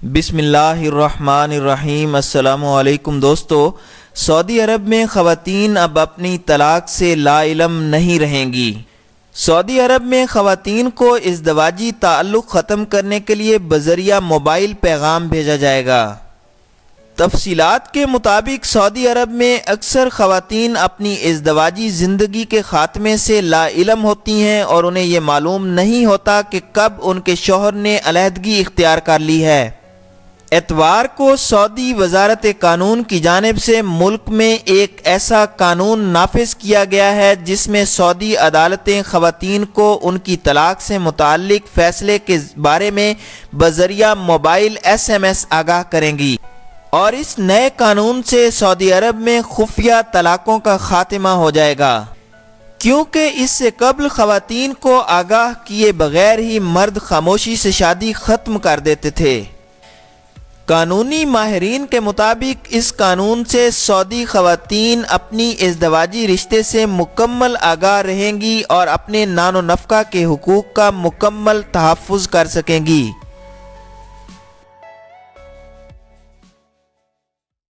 بسم اللہ الرحمن الرحیم۔ السلام علیکم دوستو۔ سعودی عرب میں خواتین اب اپنی طلاق سے لا علم نہیں رہیں گی۔ سعودی عرب میں خواتین کو ازدواجی تعلق ختم کرنے کے لیے بذریعہ موبائل پیغام بھیجا جائے گا۔ تفصیلات کے مطابق سعودی عرب میں اکثر خواتین اپنی ازدواجی زندگی کے خاتمے سے لا علم ہوتی ہیں اور انہیں یہ معلوم نہیں ہوتا کہ کب ان کے شوہر نے علیحدگی اختیار کر لی ہے۔ اتوار کو سعودی وزارت قانون کی جانب سے ملک میں ایک ایسا قانون نافذ کیا گیا ہے جس میں سعودی عدالتیں خواتین کو ان کی طلاق سے متعلق فیصلے کے بارے میں بذریعہ موبائل SMS آگاہ کریں گی، اور اس نئے قانون سے سعودی عرب میں خفیہ طلاقوں کا خاتمہ ہو جائے گا، کیونکہ اس سے قبل خواتین کو آگاہ کیے بغیر ہی مرد خاموشی سے شادی ختم کر دیتے تھے۔ قانونی ماہرین کے مطابق اس قانون سے سعودی خواتین اپنی ازدواجی رشتے سے مکمل آگاہ رہیں گی اور اپنے نان و نفقہ کے حقوق کا مکمل تحفظ کر سکیں گی۔